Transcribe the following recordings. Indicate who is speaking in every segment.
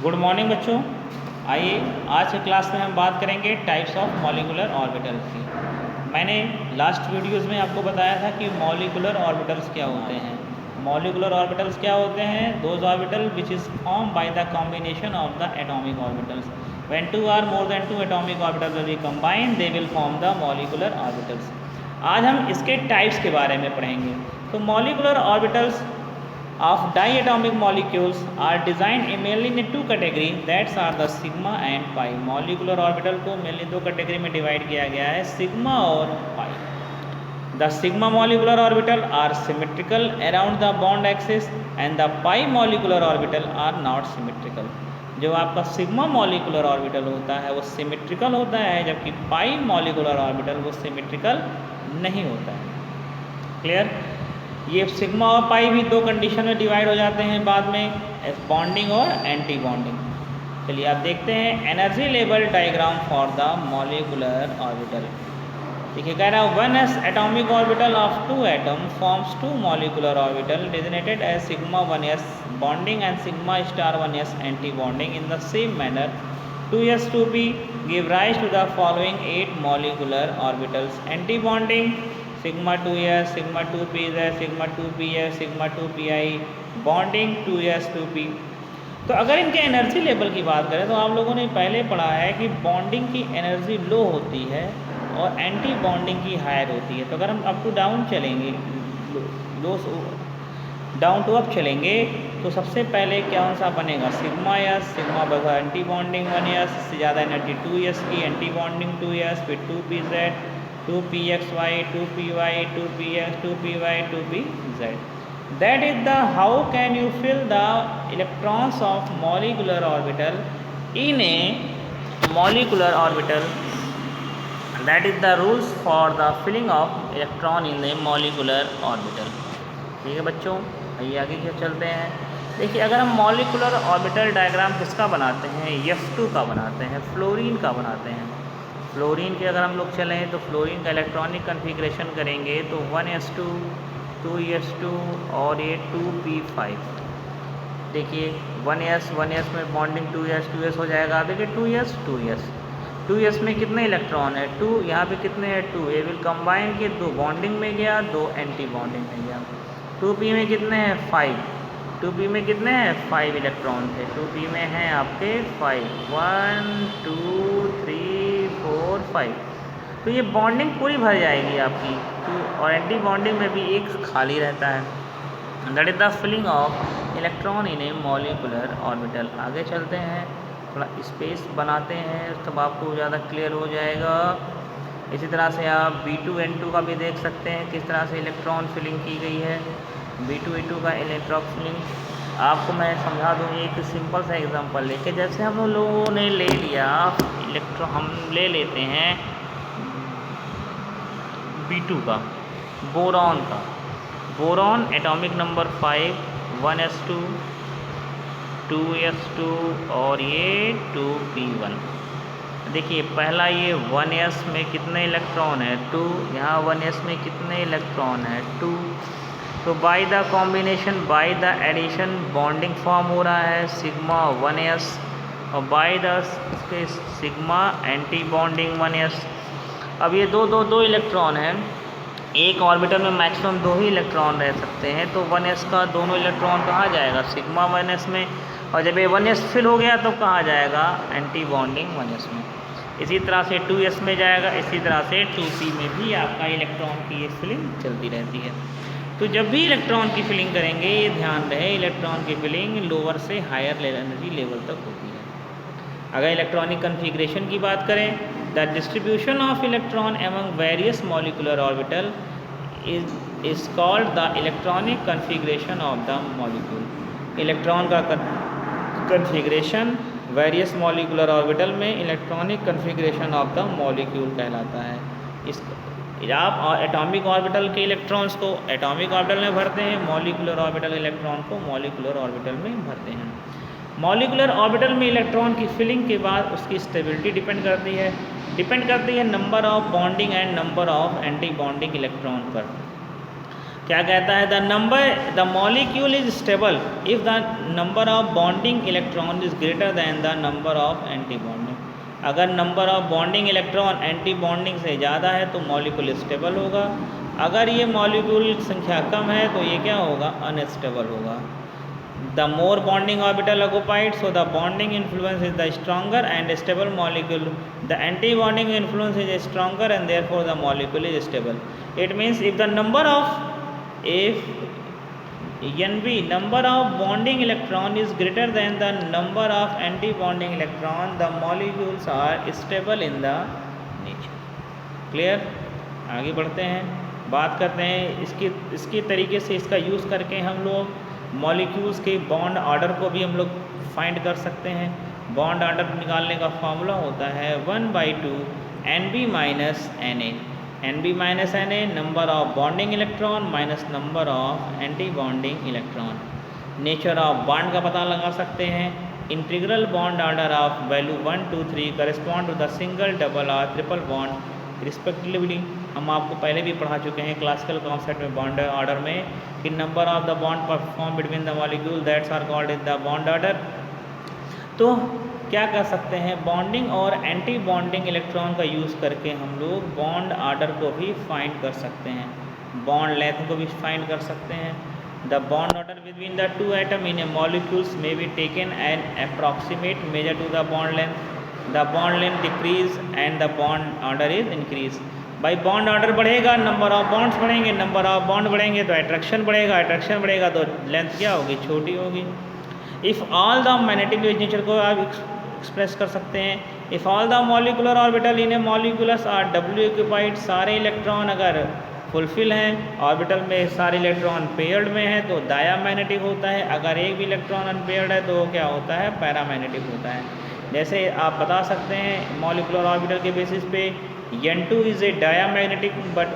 Speaker 1: Good morning बच्चों। आइए आज के क्लास में हम बात करेंगे टाइप्स ऑफ मॉलिक्यूलर ऑर्बिटल्स की। मैंने लास्ट वीडियोस में आपको बताया था कि मॉलिक्यूलर ऑर्बिटल्स क्या होते हैं। मॉलिक्यूलर ऑर्बिटल्स क्या होते हैं? Those orbital which is form by the combination of the atomic orbitals. When two or more than two atomic orbitals will be combined they will form the molecular orbitals. आज हम इसके types के बारे में पढ़ेंगे। तो molecular orbitals of diatomic molecules are designed mainly in two categories, that are the sigma and pi। molecular orbital को mainly दो कैटेगरी में डिवाइड किया गया है, सिग्मा और पाई। The sigma molecular orbital are symmetrical around the bond axis and the pi molecular orbital are not symmetrical। जो आपका sigma molecular orbital होता है वो सिमेट्रिकल होता है, जबकि पाई मॉलिकुलर ऑर्बिटल वो सिमेट्रिकल नहीं होता है। क्लियर? ये सिग्मा और पाई भी दो कंडीशन में डिवाइड हो जाते हैं बाद में, बॉन्डिंग और एंटी बॉन्डिंग। चलिए आप देखते हैं energy level diagram for the molecular orbital. देखिए कह रहा है 1s atomic orbital of 2 atom forms 2 molecular orbital designated as sigma 1s bonding and sigma star 1s anti bonding in the same manner 2s 2p give rise to the following 8 molecular orbitals. Anti bonding sigma 2s sigma 2p sigma 2ps sigma 2pi bonding 2s 2p। तो अगर इनके energy level की बात करें तो आप लोगों ने पहले पढ़ा है कि बॉन्डिंग की एनर्जी लो होती है और एंटी बॉन्डिंग की हायर होती है। तो अगर हम अप टू डाउन चलेंगे, लो डाउन टू अप चलेंगे तो सबसे पहले कौन सा बनेगा? सिग्मा एस, सिग्मा बगा एंटी बॉन्डिंग 1s, इससे ज़्यादा एनर्जी 2s की एंटी बॉन्डिंग 2s, फिर 2pz 2pxy 2py 2px 2py 2pz। that is the how can you fill the electrons of molecular orbital in a molecular orbital, that is the rules for the filling of electron in a molecular orbital। ठीक है बच्चों, आइए आगे क्या चलते हैं। देखिए अगर हम मॉलिक्यूलर ऑर्बिटल डायग्राम किसका बनाते हैं? F2 का बनाते हैं, फ्लोरीन का बनाते हैं। फ्लोरीन के अगर हम लोग चलें तो फ्लोरीन का इलेक्ट्रॉनिक कन्फिग्रेशन करेंगे तो 1s2 2s2 और ये 2p5। देखिए 1s में बॉन्डिंग 2s हो जाएगा। देखिए 2s में कितने इलेक्ट्रॉन है? 2। यहाँ पे कितने हैं? 2। ये विल कंबाइन के दो बॉन्डिंग में गया, दो एंटी बॉन्डिंग में गया। 2p में कितने हैं? 5। 2p में कितने हैं? 5 इलेक्ट्रॉन थे। 2p में हैं आपके 5, 1 2 3 4 5। तो ये बॉन्डिंग पूरी भर जाएगी आपकी, और एंटी बॉन्डिंग में भी एक खाली रहता है। That is the filling of electron in a molecular orbital. आगे चलते हैं, थोड़ा स्पेस बनाते हैं तब आपको ज़्यादा क्लियर हो जाएगा। इसी तरह से आप B2N2 का भी देख सकते हैं किस तरह से इलेक्ट्रॉन फिलिंग की गई है। B2E2 का इलेक्ट्रॉन फिलिंग आपको मैं समझा दूँ एक सिंपल सा एग्जांपल लेके। जैसे हम लोगों ने ले लिया इलेक्ट्रॉन, हम ले लेते हैं B2 का, बोरॉन का। Boron atomic number 5, 1s2 2s2 और ये 2p1। देखिए पहला ये 1s में कितने इलेक्ट्रॉन है? 2। यहाँ 1s में कितने इलेक्ट्रॉन है? 2। तो by the combination, by the addition bonding form हो रहा है सिग्मा 1s, और by the sigma anti bonding 1s। अब ये दो इलेक्ट्रॉन हैं, एक ऑर्बिटल में मैक्सिमम 2 ही इलेक्ट्रॉन रह सकते हैं। तो 1s का दोनों इलेक्ट्रॉन कहाँ जाएगा? सिग्मा 1s में। और जब ये 1s फिल हो गया तो कहाँ जाएगा? एंटी बॉन्डिंग 1s में। इसी तरह से 2s में जाएगा। इसी तरह से 2p में भी आपका इलेक्ट्रॉन की ये फिलिंग चलती रहती है। तो जब भी इलेक्ट्रॉन की फिलिंग करेंगे ये ध्यान रहे, इलेक्ट्रॉन की फिलिंग लोअर से हायर एनर्जी लेवल तक होती है। अगर इलेक्ट्रॉनिक कन्फिग्रेशन की बात करें, the distribution of electron among various molecular orbital is called the electronic configuration of the molecule. Electron का कन्फिग्रेशन वेरियस मॉलिक्यूलर ऑर्बिटल में electronic configuration of the molecule कहलाता है। इस आप एटॉमिक ऑर्बिटल के इलेक्ट्रॉन्स को एटॉमिक ऑर्बिटल में भरते हैं, मॉलिक्यूलर ऑर्बिटल इलेक्ट्रॉन को मॉलिक्यूलर ऑर्बिटल में भरते हैं। मॉलिक्यूलर ऑर्बिटल में इलेक्ट्रॉन की फिलिंग के बाद उसकी स्टेबिलिटी डिपेंड करती है number of bonding and number of anti bonding electron पर। क्या कहता है, the molecule is stable if the number of bonding electron is greater than the number of anti bonding. अगर number of bonding electron anti bonding से ज़्यादा है तो molecule stable होगा, अगर ये मॉलिक्यूल संख्या कम है तो ये क्या होगा, अनस्टेबल होगा। The more bonding orbital occupied so the bonding influence is the stronger and stable molecule, the anti bonding influence is stronger and therefore the molecule is stable. It means if the number of NB number of bonding electron is greater than the number of anti-bonding electron, the molecules are stable in the nature. Clear? आगे बढ़ते हैं, बात करते हैं इसकी तरीके से इसका यूज़ करके हम लोग मॉलिक्यूल्स के बॉन्ड ऑर्डर को भी हम लोग फाइंड कर सकते हैं। बॉन्ड ऑर्डर निकालने का फॉर्मूला होता है 1/2 NB minus Na। NB minus Na number of bonding electron minus number of anti bonding electron. Nature of bond का पता लगा सकते हैं। Integral bond order of value 1 2 3 correspond to the single double और ट्रिपल बॉन्ड रिस्पेक्टिवली। हम आपको पहले भी पढ़ा चुके हैं क्लासिकल कॉन्सेप्ट में बॉन्ड ऑर्डर में कि number of the bond perform between the molecule that's are called in the bond order. तो क्या कर सकते हैं, बॉन्डिंग और एंटी बॉन्डिंग इलेक्ट्रॉन का यूज़ करके हम लोग बॉन्ड ऑर्डर को भी फाइंड कर सकते हैं, बॉन्ड लेंथ को भी फाइंड कर सकते हैं। The bond order between the two atom in a molecules may be taken an approximate measure to the bond length. The bond length decrease and the bond order is increase. भाई bond order बढ़ेगा, number of bonds बढ़ेंगे, number of bond बढ़ेंगे तो attraction बढ़ेगा, attraction बढ़ेगा तो length क्या होगी, छोटी होगी। If all the magnetic nature को आप एक्सप्रेस कर सकते हैं। If all the molecular orbital in a molecules are doubly occupied, सारे इलेक्ट्रॉन अगर फुलफिल हैं ऑर्बिटल में, सारे इलेक्ट्रॉन पेयर्ड में है तो डायामैग्नेटिक होता है, अगर एक भी इलेक्ट्रॉन अनपेयर्ड है तो क्या होता है, पैरामैग्नेटिक होता है। जैसे आप बता सकते हैं मॉलिकुलर ऑर्बिटल के बेसिस पे N2 is a diamagnetic but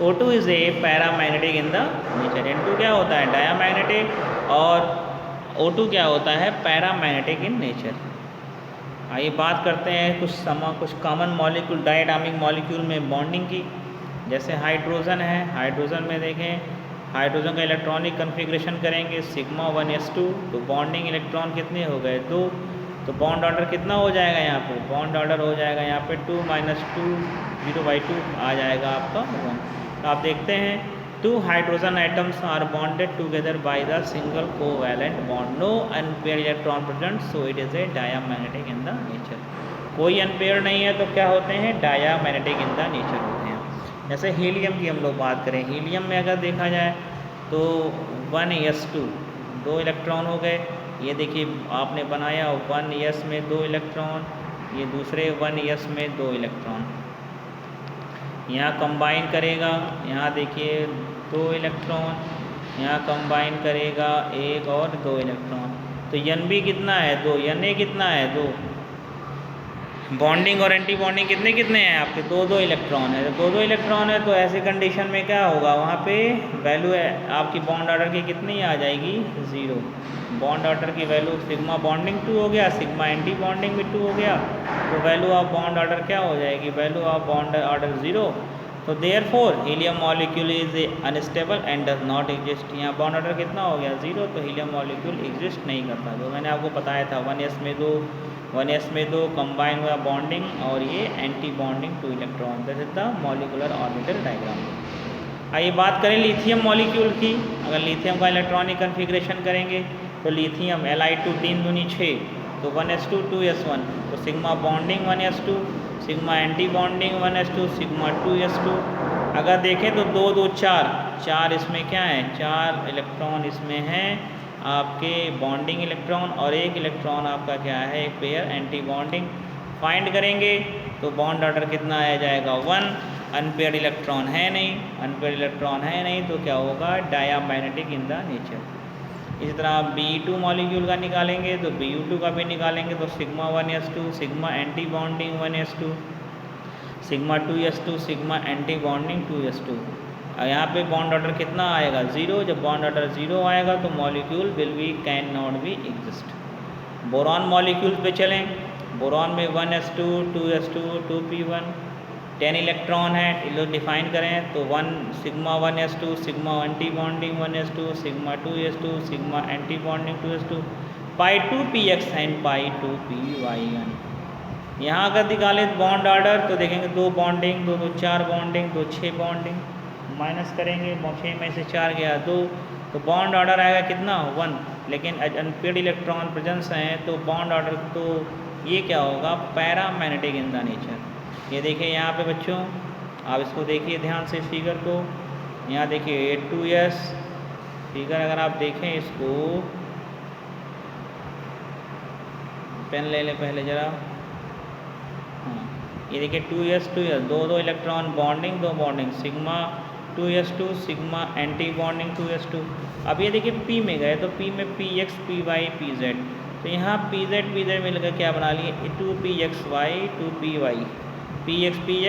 Speaker 1: O2 is a paramagnetic in the nature. N2 क्या होता है, डायामैग्नेटिक, और O2 क्या होता है, पैरामैग्नेटिक इन नेचर। आइए बात करते हैं कुछ कॉमन मॉलिक्यूल डायटॉमिक मॉलिक्यूल में बॉन्डिंग की। जैसे हाइड्रोजन है, हाइड्रोजन में देखें हाइड्रोजन का इलेक्ट्रॉनिक कन्फिग्रेशन करेंगे सिग्मा 1s2 तो बॉन्डिंग इलेक्ट्रॉन कितने हो गए, 2। तो बॉन्ड ऑर्डर कितना हो जाएगा यहाँ पे, बॉन्ड ऑर्डर हो जाएगा यहाँ पे 2 - 2 0/2 आ जाएगा आपका 1। तो आप देखते हैं 2 hydrogen atoms are bonded together by the single covalent bond, no unpaired electron present so it is a diamagnetic in the nature. कोई अनपेयर नहीं है तो क्या होते हैं, डायामैग्नेटिक इन द नेचर होते हैं। जैसे हीलियम की हम लोग बात करें, हीलियम में अगर देखा जाए तो 1s2 2 इलेक्ट्रॉन हो गए। ये देखिए आपने बनाया 1s में 2 इलेक्ट्रॉन, ये दूसरे 1s में 2 इलेक्ट्रॉन, यहाँ कंबाइन करेगा, यहाँ देखिए 2 इलेक्ट्रॉन, यहाँ कंबाइन करेगा 1 और 2 इलेक्ट्रॉन। तो Nb कितना है, 2, Na कितना है, 2। बॉन्डिंग और एंटी बॉन्डिंग कितने हैं आपके, 2 इलेक्ट्रॉन है। तो 2 इलेक्ट्रॉन है तो ऐसे कंडीशन में क्या होगा, वहाँ पे वैल्यू है आपकी बॉन्ड ऑर्डर की कितनी आ जाएगी, 0। बॉन्ड ऑर्डर की वैल्यू सिग्मा बॉन्डिंग 2 हो गया, सिग्मा एंटी बॉन्डिंग भी 2 हो गया, तो वैल्यू ऑफ बॉन्ड ऑर्डर क्या हो जाएगी, वैल्यू ऑफ बॉन्ड ऑर्डर 0। तो therefore helium molecule is unstable and does not exist. यहाँ बॉन्ड ऑर्डर कितना हो गया, 0, तो हीलियम मॉलिक्यूल एग्जिस्ट नहीं करता। जो मैंने आपको बताया था 1s में 2 कंबाइन हुआ बॉन्डिंग और ये anti bonding 2 electron, this is the molecular orbital diagram. आइए बात करें लिथियम मॉलिक्यूल की। अगर लिथियम का इलेक्ट्रॉनिक कन्फिग्रेशन करेंगे तो लिथियम Li2 3 दूनी 6 तो 1s2 2s1 तो sigma bonding 1s2, sigma anti bonding 1s2, sigma 2s2। अगर देखें तो 2 2 4 इसमें क्या है, 4 इलेक्ट्रॉन इसमें हैं आपके बॉन्डिंग इलेक्ट्रॉन और 1 इलेक्ट्रॉन आपका क्या है, एक पेयर एंटी बॉन्डिंग। फाइंड करेंगे तो बॉन्ड ऑर्डर कितना आ जाएगा, 1। अनपेयर्ड इलेक्ट्रॉन है नहीं, तो क्या होगा, डायामैग्नेटिक इन द नेचर। इसी तरह Be2 मॉलिक्यूल का निकालेंगे तो Bu2 का भी निकालेंगे तो sigma 1s2, sigma anti bonding 1s2, sigma 2s2, sigma anti bonding 2s2। यहाँ पे बॉन्ड ऑर्डर कितना आएगा, 0। जब बॉन्ड ऑर्डर 0 आएगा तो molecule can not be exist. Boron molecule पे चलें, बोरॉन में 1s2 2s2 2p1 10 इलेक्ट्रॉन है, ये डिफाइन करें तो 1 sigma 1s2 sigma anti bonding 1s2 sigma 2s2 sigma anti bonding 2s2 pi 2px and pi 2py1। यहाँ अगर निकालें बॉन्ड ऑर्डर तो देखेंगे 2 बॉन्डिंग 2 2 4 बॉन्डिंग 2 6 बॉन्डिंग, माइनस करेंगे 6 में से 4 गया 2, तो बॉन्ड ऑर्डर आएगा कितना 1। लेकिन अनपेयर्ड इलेक्ट्रॉन प्रेजेंस हैं तो बॉन्ड ऑर्डर तो ये क्या होगा पैरामैग्नेटिक इन द नेचर। ये देखिए यहाँ पे बच्चों, आप इसको देखिए ध्यान से फिगर को, यहाँ देखिए 2s फिगर, अगर आप देखें इसको, पेन ले लें पहले ज़रा, हाँ ये देखिए 2s 2s 2 electron bonding 2 bonding sigma 2s2 sigma anti bonding 2s2। अब ये देखिए p में गए तो p में px py pz, तो यहाँ pz मिलकर क्या बना लिए 2pxy 2py px py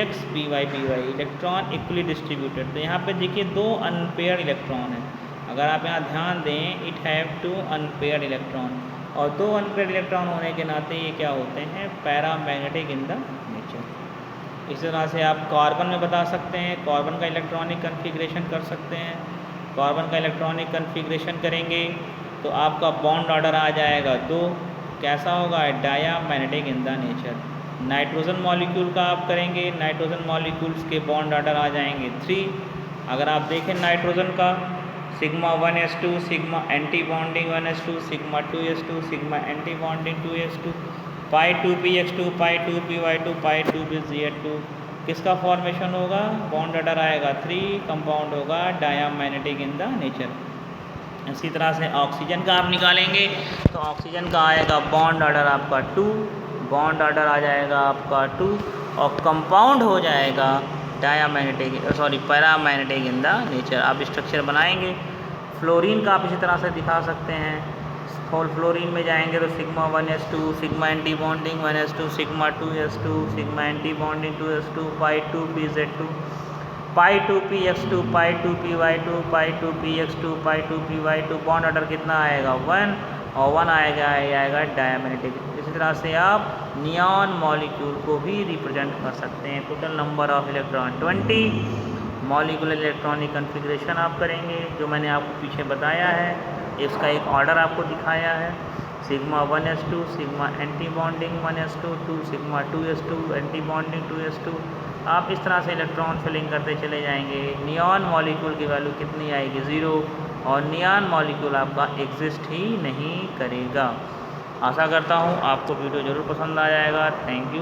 Speaker 1: electron equally distributed. तो यहाँ पे देखिए 2 अनपेयर्ड इलेक्ट्रॉन है, अगर आप यहाँ ध्यान दें इट हैव 2 अनपेयर्ड इलेक्ट्रॉन, और 2 अनपेयर्ड इलेक्ट्रॉन होने के नाते ये क्या होते हैं पैरामैग्नेटिक इन द नेचर। इस तरह से आप कार्बन में बता सकते हैं, कार्बन का इलेक्ट्रॉनिक कन्फिग्रेशन कर सकते हैं। कार्बन का इलेक्ट्रॉनिक कन्फिग्रेशन करेंगे तो आपका बॉन्ड ऑर्डर आ जाएगा 2, कैसा होगा diamagnetic in the nature. Nitrogen molecule का आप करेंगे, नाइट्रोजन मॉलिक्यूल्स के बॉन्ड ऑर्डर आ जाएंगे 3। अगर आप देखें नाइट्रोजन का sigma 1s2 sigma anti bonding 1s2 sigma 2s2 sigma anti bonding 2s2 पाई 2px2 पाई 2py2 पाई 2pz2, किसका फॉर्मेशन होगा बॉन्ड ऑर्डर आएगा 3, कंपाउंड होगा डायामैग्नेटिक इन द नेचर। इसी तरह से ऑक्सीजन का आप निकालेंगे तो ऑक्सीजन का आएगा बॉन्ड ऑर्डर आपका 2, बॉन्ड ऑर्डर आ जाएगा आपका 2 और कंपाउंड हो जाएगा पैरामैग्नेटिक इन द नेचर। आप स्ट्रक्चर बनाएंगे। फ्लोरीन का आप इसी तरह से दिखा सकते हैं। फ्लोरीन में जाएंगे तो sigma 1s2 sigma anti bonding 1s2 sigma 2s2 sigma anti bonding 2s2 पाई 2pz2 पाई 2px2 पाई 2py2 पाई 2px2 पाई 2py2, बॉन्ड ऑर्डर कितना आएगा 1 और 1 आएगा डायमैग्नेटिक। इसी तरह से आप नियॉन मॉलिक्यूल को भी रिप्रेजेंट कर सकते हैं। Total number of electron 20, molecular electronic configuration आप करेंगे जो मैंने आपको पीछे बताया है, इसका एक ऑर्डर आपको दिखाया है। Sigma 1s2 sigma anti bonding 1s2 2 sigma 2s2 anti bonding 2s2। आप इस तरह से इलेक्ट्रॉन फिलिंग करते चले जाएंगे। नियॉन मॉलिक्यूल की वैल्यू कितनी आएगी 0, और नियॉन मॉलिक्यूल आपका एग्जिस्ट ही नहीं करेगा। आशा करता हूँ आपको वीडियो ज़रूर पसंद आ जाएगा। Thank you.